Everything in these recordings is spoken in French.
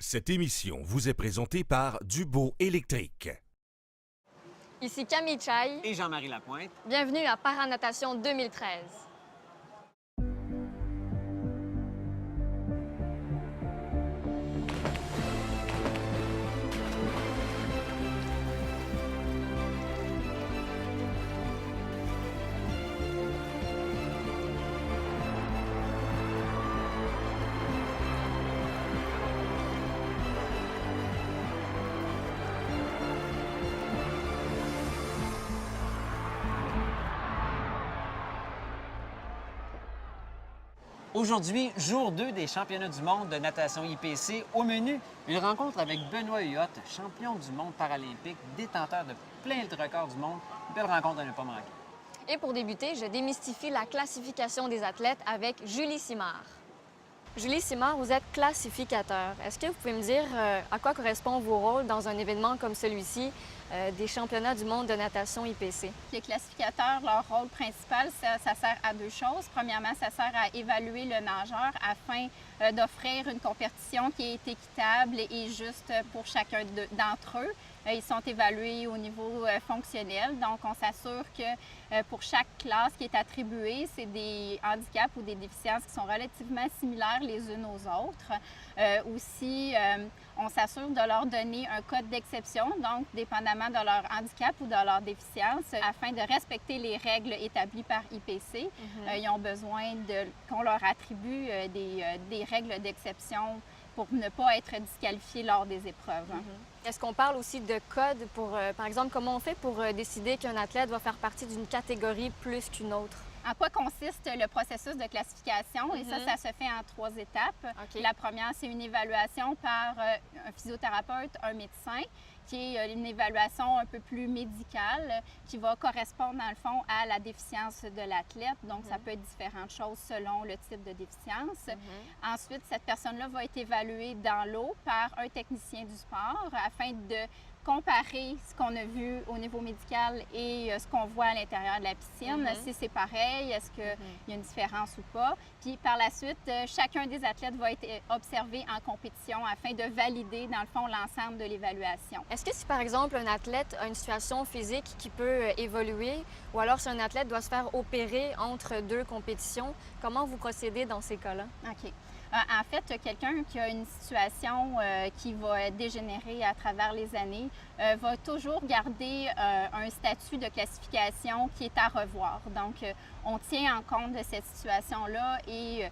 Cette émission vous est présentée par Dubo Électrique. Ici Camille Chaille et Jean-Marie Lapointe. Bienvenue à Paranatation 2013. Aujourd'hui, jour 2 des championnats du monde de natation IPC. Au menu, une rencontre avec Benoît Huot, champion du monde paralympique, détenteur de plein de records du monde. Belle rencontre à ne pas manquer. Et pour débuter, je démystifie la classification des athlètes avec Julie Simard. Julie Simard, vous êtes classificateur. Est-ce que vous pouvez me dire à quoi correspondent vos rôles dans un événement comme celui-ci, des championnats du monde de natation IPC? Les classificateurs, leur rôle principal, ça sert à deux choses. Premièrement, ça sert à évaluer le nageur afin d'offrir une compétition qui est équitable et juste pour chacun d'entre eux. Ils sont évalués au niveau fonctionnel, donc on s'assure que pour chaque classe qui est attribuée, c'est des handicaps ou des déficiences qui sont relativement similaires les unes aux autres. Aussi, on s'assure de leur donner un code d'exception, donc dépendamment de leur handicap ou de leur déficience, afin de respecter les règles établies par IPC. Ils ont besoin qu'on leur attribue des règles d'exception pour ne pas être disqualifiés lors des épreuves. Est-ce qu'on parle aussi de code pour, par exemple, comment on fait pour décider qu'un athlète va faire partie d'une catégorie plus qu'une autre? En quoi consiste le processus de classification? Et ça se fait en 3 étapes. Okay. La première, c'est une évaluation par un physiothérapeute, un médecin, qui est une évaluation un peu plus médicale, qui va correspondre, dans le fond, à la déficience de l'athlète. Donc, ça peut être différentes choses selon le type de déficience. Ensuite, cette personne-là va être évaluée dans l'eau par un technicien du sport afin de comparer ce qu'on a vu au niveau médical et ce qu'on voit à l'intérieur de la piscine, si c'est pareil, est-ce qu'il y a une différence ou pas. Puis par la suite, chacun des athlètes va être observé en compétition afin de valider, dans le fond, l'ensemble de l'évaluation. Est-ce que si, par exemple, un athlète a une situation physique qui peut évoluer, ou alors si un athlète doit se faire opérer entre 2 compétitions, comment vous procédez dans ces cas-là? OK. En fait, quelqu'un qui a une situation qui va dégénérer à travers les années va toujours garder un statut de classification qui est à revoir. Donc, on tient en compte de cette situation-là et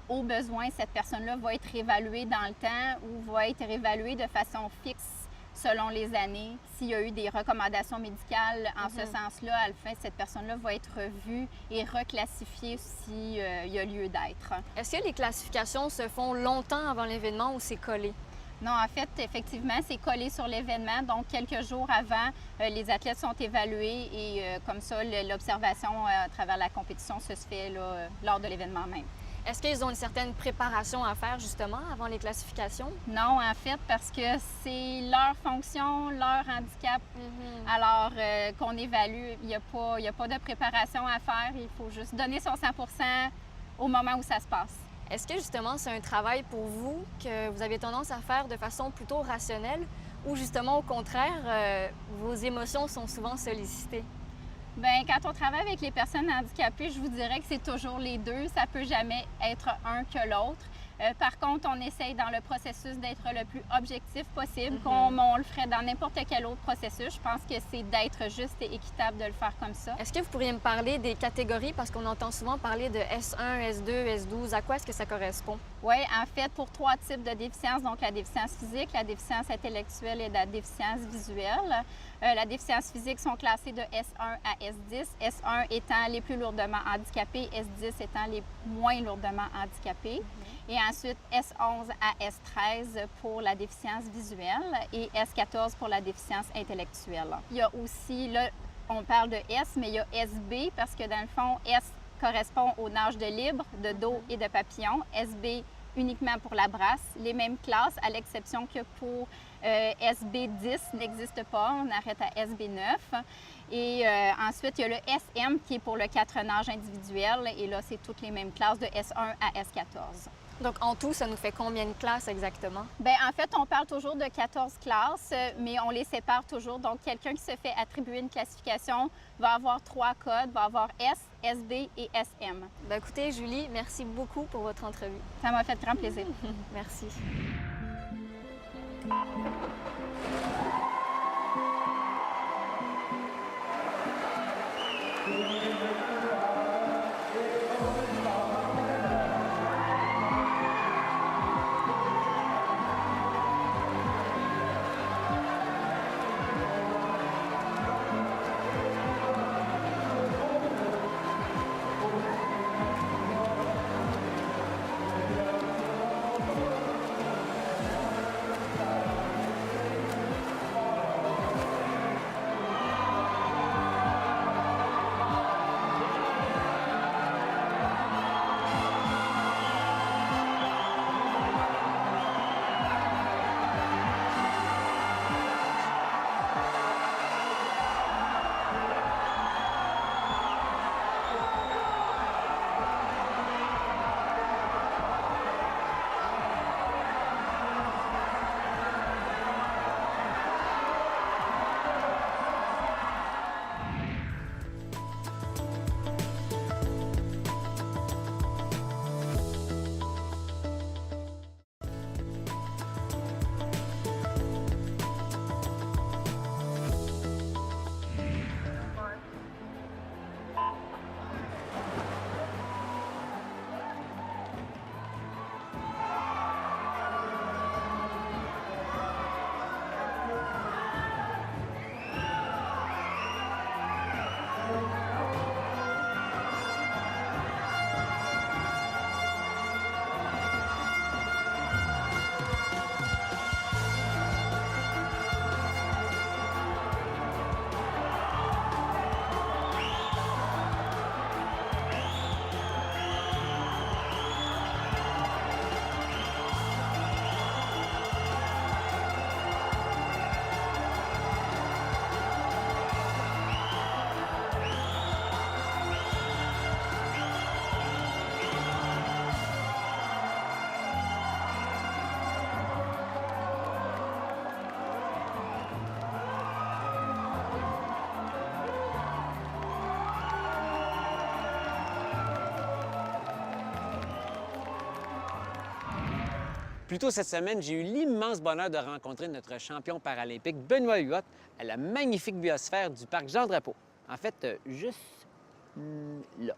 au besoin, cette personne-là va être évaluée dans le temps ou va être évaluée de façon fixe selon les années. S'il y a eu des recommandations médicales en ce sens-là, à la fin, cette personne-là va être revue et reclassifiée s'il y a lieu d'être. Est-ce que les classifications se font longtemps avant l'événement ou c'est collé? Non, en fait, effectivement, c'est collé sur l'événement. Donc, quelques jours avant, les athlètes sont évalués et comme ça, l'observation à travers la compétition se fait là, lors de l'événement même. Est-ce qu'ils ont une certaine préparation à faire, justement, avant les classifications? Non, en fait, parce que c'est leur fonction, leur handicap. Alors, qu'on évalue, il n'y a pas de préparation à faire. Il faut juste donner son 100 % au moment où ça se passe. Est-ce que, justement, c'est un travail pour vous que vous avez tendance à faire de façon plutôt rationnelle ou, justement, au contraire, vos émotions sont souvent sollicitées? Bien, quand on travaille avec les personnes handicapées, je vous dirais que c'est toujours les deux. Ça peut jamais être un que l'autre. Par contre, on essaye dans le processus d'être le plus objectif possible, comme on le ferait dans n'importe quel autre processus. Je pense que c'est d'être juste et équitable de le faire comme ça. Est-ce que vous pourriez me parler des catégories? Parce qu'on entend souvent parler de S1, S2, S12. À quoi est-ce que ça correspond? Oui, en fait, pour 3 types de déficiences, donc la déficience physique, la déficience intellectuelle et la déficience visuelle. La déficience physique sont classées de S1 à S10, S1 étant les plus lourdement handicapés, S10 étant les moins lourdement handicapés. Et ensuite, S11 à S13 pour la déficience visuelle et S14 pour la déficience intellectuelle. Il y a aussi, là, on parle de S, mais il y a SB parce que dans le fond, S correspond au nage de libre, de dos et de papillon. SB uniquement pour la brasse. Les mêmes classes, à l'exception que pour SB10 n'existe pas. On arrête à SB9. Et ensuite, il y a le SM qui est pour le 4 nages individuel. Et là, c'est toutes les mêmes classes de S1 à S14. Donc, en tout, ça nous fait combien de classes exactement? Bien, en fait, on parle toujours de 14 classes, mais on les sépare toujours. Donc, quelqu'un qui se fait attribuer une classification va avoir 3 codes, va avoir S, SD et SM. Ben, écoutez, Julie, merci beaucoup pour votre entrevue. Ça m'a fait grand plaisir. Merci. Plus tôt cette semaine, j'ai eu l'immense bonheur de rencontrer notre champion paralympique Benoît Huot à la magnifique biosphère du parc Jean-Drapeau. En fait, juste là.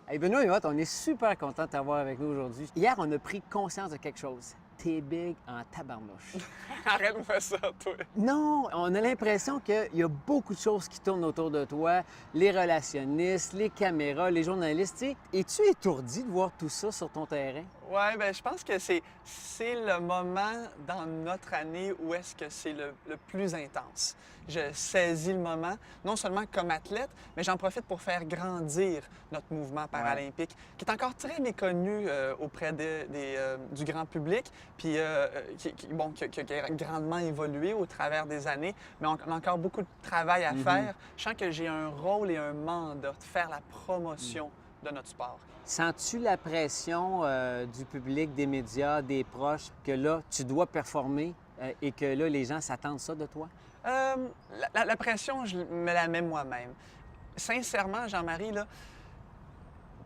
Hey Benoît Huot, on est super content de t'avoir avec nous aujourd'hui. Hier, on a pris conscience de quelque chose. T'es big en tabarnouche. Arrête-moi ça, toi. Non, on a l'impression qu'il y a beaucoup de choses qui tournent autour de toi. Les relationnistes, les caméras, les journalistes. Tu sais, es-tu étourdi de voir tout ça sur ton terrain? Ouais, ben je pense que c'est le moment dans notre année où est-ce que c'est le plus intense. Je saisis le moment, non seulement comme athlète, mais j'en profite pour faire grandir notre mouvement paralympique, qui est encore très méconnu auprès du grand public, puis qui a grandement évolué au travers des années, mais on a encore beaucoup de travail à faire. Je sens que j'ai un rôle et un mandat de faire la promotion de notre sport. Sens-tu la pression du public, des médias, des proches, que là, tu dois performer et que là, les gens s'attendent ça de toi? La pression, je me la mets moi-même. Sincèrement, Jean-Marie, là,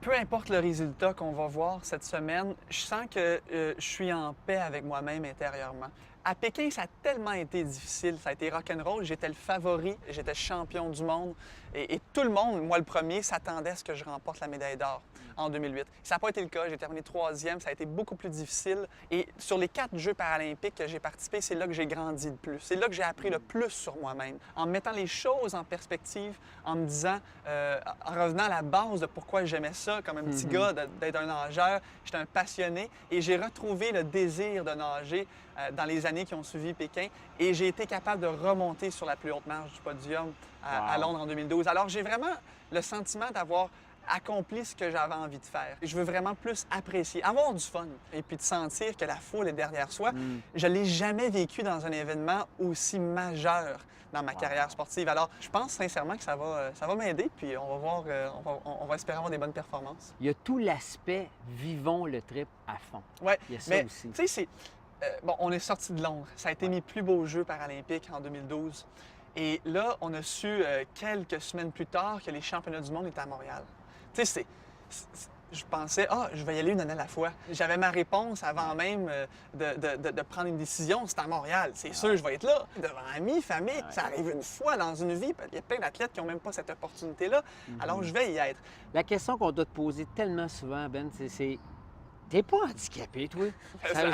peu importe le résultat qu'on va voir cette semaine, je sens que je suis en paix avec moi-même intérieurement. À Pékin, ça a tellement été difficile, ça a été rock'n'roll. J'étais le favori, j'étais champion du monde et tout le monde, moi le premier, s'attendait à ce que je remporte la médaille d'or en 2008. Ça n'a pas été le cas, j'ai terminé 3e, ça a été beaucoup plus difficile. Et sur les 4 Jeux paralympiques que j'ai participé, c'est là que j'ai grandi le plus. C'est là que j'ai appris le plus sur moi-même. En mettant les choses en perspective, en me disant, en revenant à la base de pourquoi j'aimais ça comme un petit gars, d'être un nageur, j'étais un passionné et j'ai retrouvé le désir de nager dans les années qui ont suivi Pékin et j'ai été capable de remonter sur la plus haute marche du podium à Londres en 2012. Alors j'ai vraiment le sentiment d'avoir accompli ce que j'avais envie de faire. Je veux vraiment plus apprécier, avoir du fun et puis de sentir que la foule est derrière soi. Je ne l'ai jamais vécu dans un événement aussi majeur dans ma carrière sportive. Alors, je pense sincèrement que ça va m'aider, puis on va voir, on va espérer avoir des bonnes performances. Il y a tout l'aspect vivons le trip à fond. Ouais, Il y a ça mais aussi. tu sais, c'est... bon, on est sorti de Londres. Ça a été mes plus beaux Jeux paralympiques en 2012. Et là, on a su quelques semaines plus tard que les championnats du monde étaient à Montréal. Tu sais, je pensais, je vais y aller une année à la fois. J'avais ma réponse avant même de prendre une décision. C'est à Montréal. C'est sûr, je vais être là. Devant amis, famille. Ça arrive une fois dans une vie. Il y a plein d'athlètes qui n'ont même pas cette opportunité-là. Alors, je vais y être. La question qu'on doit te poser tellement souvent, Ben, c'est t'es pas handicapé, toi?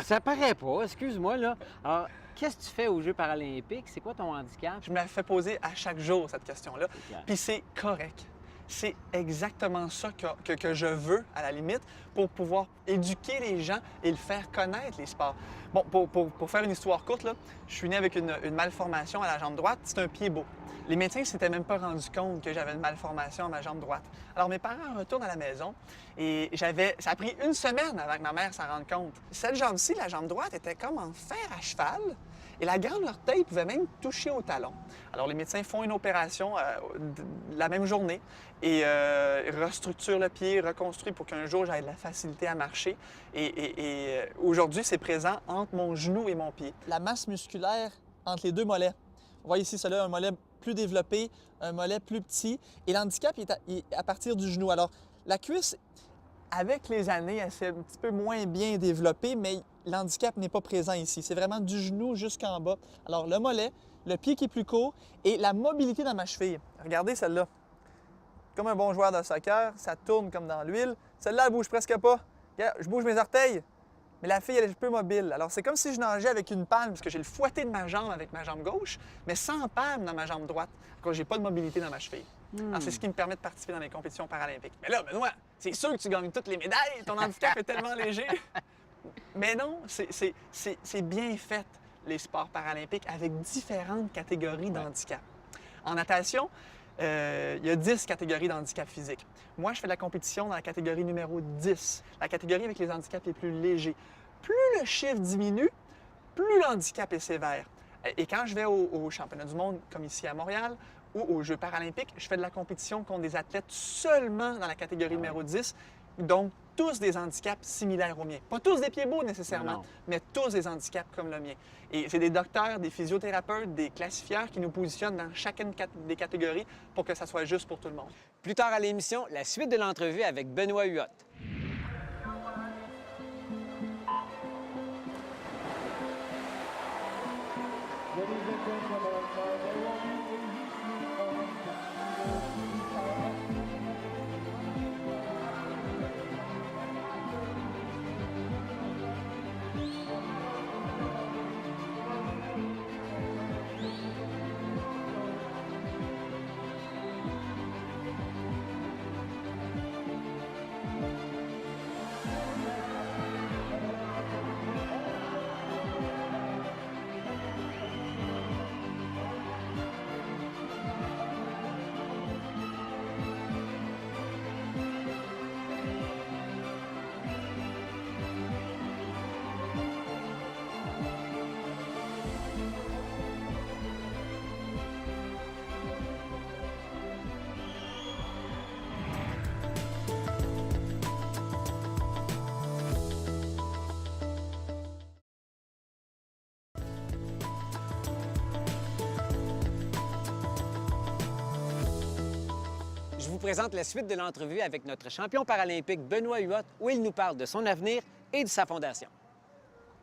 Ça paraît pas, excuse-moi, là. Alors, qu'est-ce que tu fais aux Jeux paralympiques? C'est quoi ton handicap? Je me la fais poser à chaque jour, cette question-là. clair. Puis c'est correct. C'est exactement ça que je veux, à la limite, pour pouvoir éduquer les gens et le faire connaître, les sports. Bon, pour faire une histoire courte, là, je suis né avec une malformation à la jambe droite. C'est un pied beau. Les médecins ne s'étaient même pas rendus compte que j'avais une malformation à ma jambe droite. Alors, mes parents retournent à la maison et ça a pris une semaine avant que ma mère s'en rende compte. Cette jambe-ci, la jambe droite, était comme en fer à cheval et la grande orteil pouvait même toucher au talon. Alors, les médecins font une opération la même journée et restructurent le pied, reconstruisent pour qu'un jour, j'aie de la facilité à marcher. Et aujourd'hui, c'est présent entre mon genou et mon pied. La masse musculaire entre les deux mollets. On voit ici, cela, un mollet plus développé, un mollet plus petit. Et l'handicap est à partir du genou. Alors, la cuisse, avec les années, elle s'est un petit peu moins bien développée, mais l'handicap n'est pas présent ici. C'est vraiment du genou jusqu'en bas. Alors, le mollet, le pied qui est plus court et la mobilité dans ma cheville. Regardez celle-là. Comme un bon joueur de soccer, ça tourne comme dans l'huile. Celle-là, elle bouge presque pas. Regarde, je bouge mes orteils, mais la fille, elle est peu mobile. Alors, c'est comme si je nageais avec une palme, parce que j'ai le fouetté de ma jambe avec ma jambe gauche, mais sans palme dans ma jambe droite, quand j'ai pas de mobilité dans ma cheville. Alors, c'est ce qui me permet de participer dans les compétitions paralympiques. Mais là, Benoît, c'est sûr que tu gagnes toutes les médailles, ton handicap est tellement léger. Mais non, c'est bien fait, les sports paralympiques, avec différentes catégories d'handicap. En natation, il y a 10 catégories d'handicap physique. Moi, je fais de la compétition dans la catégorie numéro 10, la catégorie avec les handicaps les plus légers. Plus le chiffre diminue, plus l'handicap est sévère. Et quand je vais aux championnats du monde, comme ici à Montréal, ou aux Jeux paralympiques, je fais de la compétition contre des athlètes seulement dans la catégorie numéro 10, donc tous des handicaps similaires aux miens. Pas tous des pieds beaux nécessairement, mais tous des handicaps comme le mien. Et c'est des docteurs, des physiothérapeutes, des classifieurs qui nous positionnent dans chacune des catégories pour que ça soit juste pour tout le monde. Plus tard à l'émission, la suite de l'entrevue avec Benoît Huot. Je vous présente la suite de l'entrevue avec notre champion paralympique Benoît Huot, où il nous parle de son avenir et de sa fondation.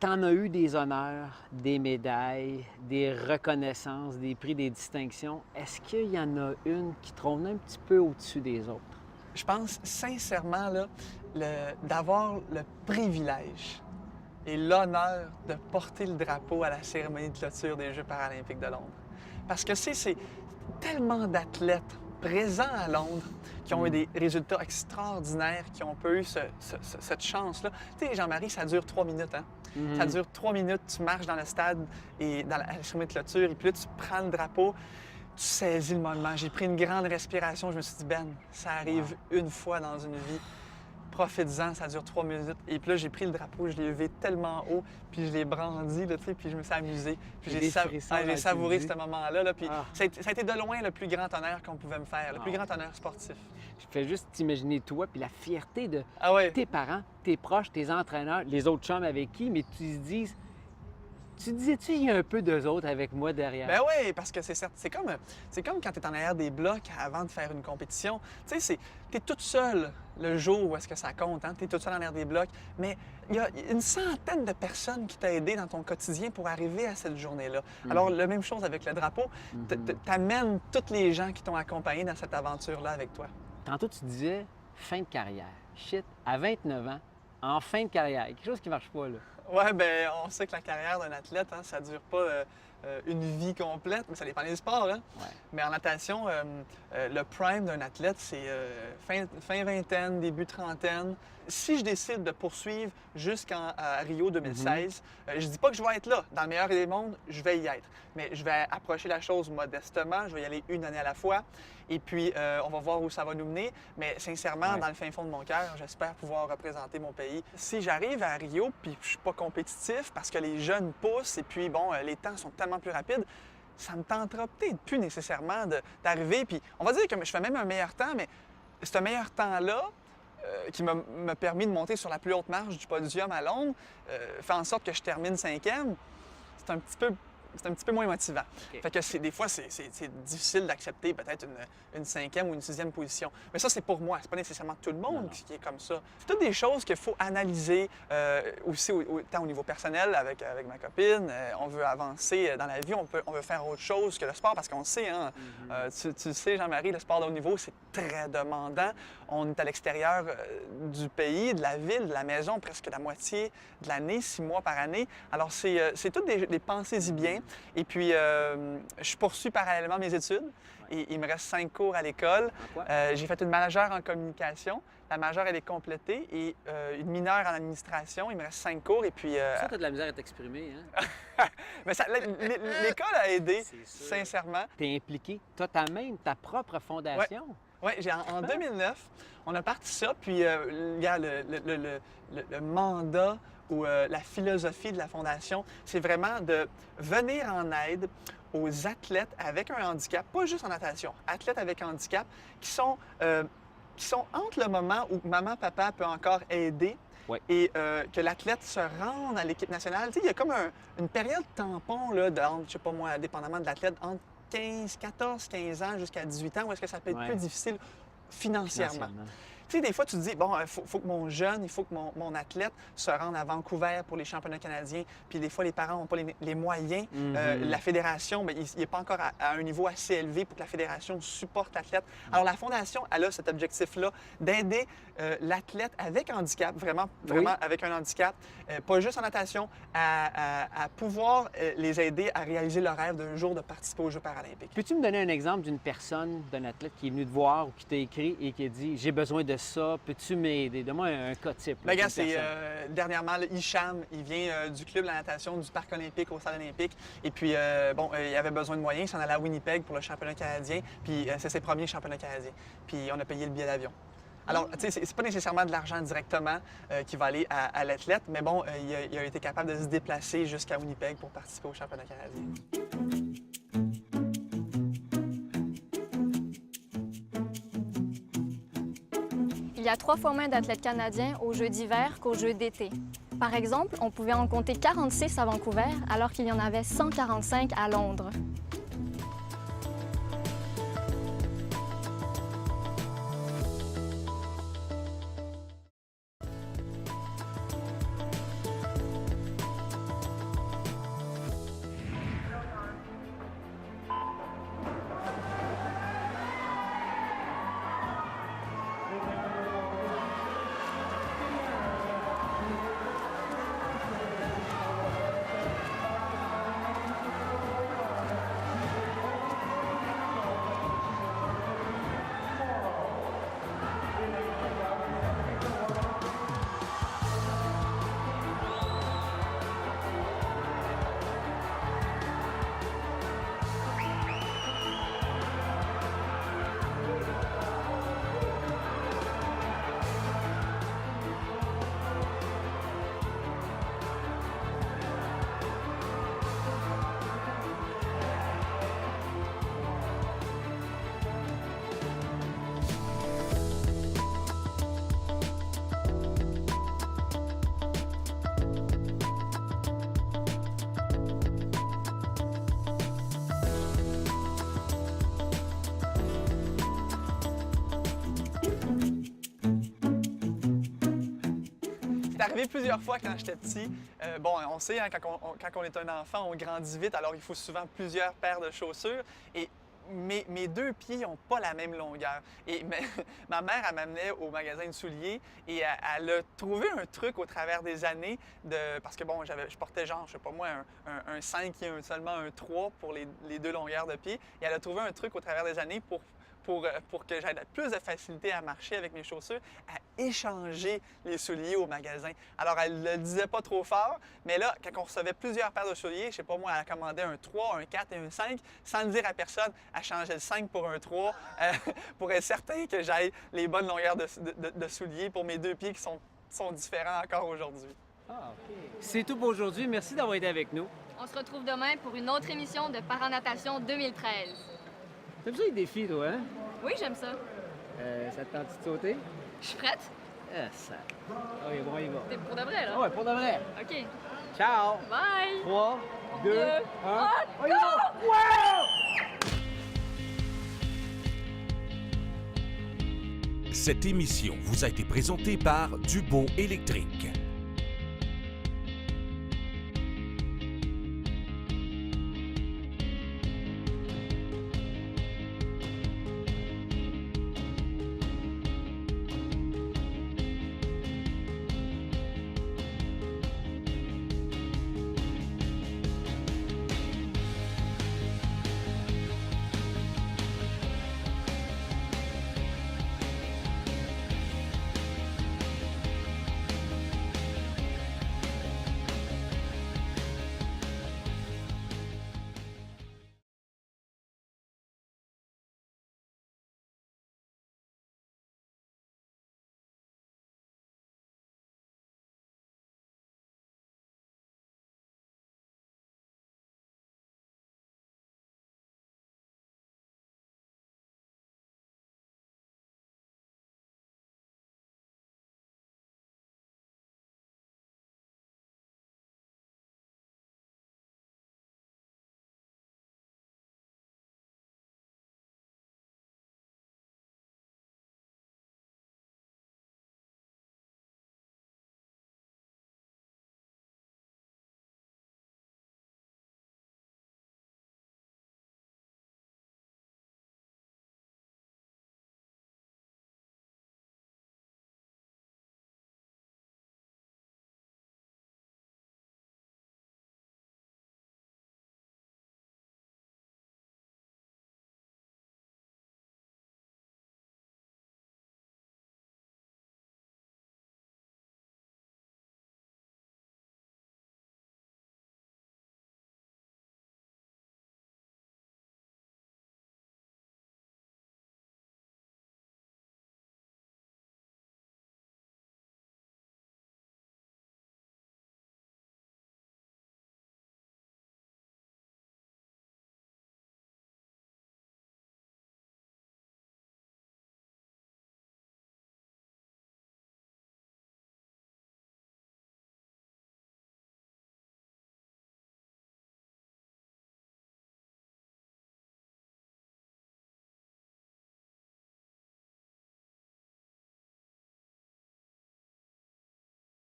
T'en as eu des honneurs, des médailles, des reconnaissances, des prix, des distinctions. Est-ce qu'il y en a une qui trône un petit peu au-dessus des autres? Je pense sincèrement là, d'avoir le privilège et l'honneur de porter le drapeau à la cérémonie de clôture des Jeux paralympiques de Londres. Parce que c'est tellement d'athlètes présents à Londres qui ont eu des résultats extraordinaires, qui ont pas eu cette chance-là. Tu sais, Jean-Marie, ça dure 3 minutes, hein? Ça dure 3 minutes, tu marches dans le stade et dans la cérémonie de clôture, et puis là, tu prends le drapeau. saisis le moment. J'ai pris une grande respiration. Je me suis dit, Ben, ça arrive une fois dans une vie. Profites-en, ça dure 3 minutes. Et puis là, j'ai pris le drapeau, je l'ai levé tellement haut, puis je l'ai brandi, là, tu sais, puis je me suis amusé. Puis j'ai j'ai savouré ce moment-là. Là, puis ça a été de loin le plus grand honneur qu'on pouvait me faire, le plus grand honneur sportif. Je fais juste t'imaginer toi, puis la fierté de tes parents, tes proches, tes entraîneurs, les autres chums avec qui, mais tu te dis... Tu disais-tu, il y a un peu d'eux autres avec moi derrière? Ben oui, parce que c'est comme quand tu es en arrière des blocs avant de faire une compétition. Tu sais, tu es toute seule le jour où est-ce que ça compte, hein? Tu es toute seule en arrière des blocs. Mais il y a une centaine de personnes qui t'ont aidé dans ton quotidien pour arriver à cette journée-là. Alors, la même chose avec le drapeau. T'amènes tous les gens qui t'ont accompagné dans cette aventure-là avec toi. Tantôt, tu disais fin de carrière. Shit, à 29 ans, en fin de carrière, quelque chose qui marche pas, là. Oui, bien, on sait que la carrière d'un athlète, hein, ça ne dure pas une vie complète, mais ça dépend des sports. Hein? Ouais. Mais en natation, le prime d'un athlète, c'est fin vingtaine, début trentaine. Si je décide de poursuivre jusqu'à Rio 2016, je dis pas que je vais être là. Dans le meilleur des mondes, je vais y être. Mais je vais approcher la chose modestement. Je vais y aller une année à la fois. Et puis, on va voir où ça va nous mener. Mais sincèrement, dans le fin fond de mon cœur, j'espère pouvoir représenter mon pays. Si j'arrive à Rio puis je suis pas compétitif parce que les jeunes poussent et puis, bon, les temps sont tellement plus rapides, ça me tentera peut-être plus nécessairement d'arriver. Puis, on va dire que je fais même un meilleur temps, mais ce meilleur temps-là, qui m'a permis de monter sur la plus haute marche du podium à Londres, fait en sorte que je termine 5e, c'est un petit peu moins motivant. Okay. Fait que des fois, c'est difficile d'accepter peut-être une 5e ou une 6e position. Mais ça, c'est pour moi. C'est pas nécessairement tout le monde qui est comme ça. C'est toutes des choses qu'il faut analyser aussi tant au niveau personnel avec ma copine. On veut avancer dans la vie. On veut faire autre chose que le sport parce qu'on sait, hein, tu sais, Jean-Marie, le sport de haut niveau, c'est très demandant. On est à l'extérieur du pays, de la ville, de la maison, presque la moitié de l'année, 6 mois par année. Alors, c'est toutes des pensées-y bien. Et puis, je poursuis parallèlement mes études. Et il me reste 5 cours à l'école. J'ai fait une majeure en communication. La majeure, elle est complétée. Et une mineure en administration. Il me reste 5 cours. Et puis... Ça, t'as de la misère à t'exprimer, hein? Mais l'école a aidé, sincèrement. T'es impliqué. T'as ta propre fondation. Oui, en 2009, on a parti ça. Puis, il y a le mandat ou la philosophie de la Fondation, c'est vraiment de venir en aide aux athlètes avec un handicap, pas juste en natation, athlètes avec handicap, qui sont entre le moment où maman, papa peut encore aider et que l'athlète se rende à l'équipe nationale. Tu sais, il y a comme une période tampon, là, je sais pas moi, dépendamment de l'athlète, entre 14-15 ans jusqu'à 18 ans, où est-ce que ça peut être plus difficile financièrement. Tu sais, des fois, tu te dis, bon, il faut que mon jeune, il faut que mon athlète se rende à Vancouver pour les championnats canadiens. Puis des fois, les parents n'ont pas les moyens. La fédération, bien, il n'est pas encore à un niveau assez élevé pour que la fédération supporte l'athlète. Alors, la Fondation, elle a cet objectif-là d'aider l'athlète avec handicap, vraiment avec un handicap, pas juste en natation, à pouvoir les aider à réaliser leur rêve d'un jour de participer aux Jeux paralympiques. Peux-tu me donner un exemple d'une personne, d'un athlète qui est venu te voir ou qui t'a écrit et qui a dit « J'ai besoin de ça, peux-tu m'aider? » Donne-moi un cas type. Là, regarde, c'est dernièrement, Hicham, il vient du club de la natation du Parc olympique au Stade olympique. Et puis, bon, il avait besoin de moyens, il s'en allait à Winnipeg pour le championnat canadien. Puis, c'est ses premiers championnats canadiens. Puis, on a payé le billet d'avion. Alors, tu sais, c'est pas nécessairement de l'argent directement qui va aller à l'athlète, mais bon, il a été capable de se déplacer jusqu'à Winnipeg pour participer au championnat canadien. Il y a 3 fois moins d'athlètes canadiens aux Jeux d'hiver qu'aux Jeux d'été. Par exemple, on pouvait en compter 46 à Vancouver, alors qu'il y en avait 145 à Londres. arrivé plusieurs fois quand j'étais petit. Bon, on sait, hein, quand on est un enfant, on grandit vite, alors il faut souvent plusieurs paires de chaussures. Et mes deux pieds n'ont pas la même longueur. Et ma mère, elle m'amenait au magasin de souliers et elle a trouvé un truc au travers des années, parce que bon, je portais genre, je sais pas moi, un 5 et seulement un 3 pour les deux longueurs de pied. Et elle a trouvé un truc au travers des années pour que j'aie plus de facilité à marcher avec mes chaussures, à échanger les souliers au magasin. Alors, elle ne le disait pas trop fort, mais là, quand on recevait plusieurs paires de souliers, je sais pas moi, elle commandait un 3, un 4 et un 5, sans le dire à personne, elle changeait le 5 pour un 3, pour être certain que j'aille les bonnes longueurs de souliers pour mes deux pieds qui sont différents encore aujourd'hui. Ah, OK. C'est tout pour aujourd'hui. Merci d'avoir été avec nous. On se retrouve demain pour une autre émission de Paranatation 2013. T'aimes ça les défis, toi, hein? Oui, j'aime ça. Ça te tente de sauter? Je suis prête. Ah, ça. Ah oui, bon, on y va. T'es pour de vrai, là? Ah ouais, pour de vrai. OK. Ciao! Bye! 3, 2, 1. Ah, On y va! Cette émission vous a été présentée par Dubo Électrique.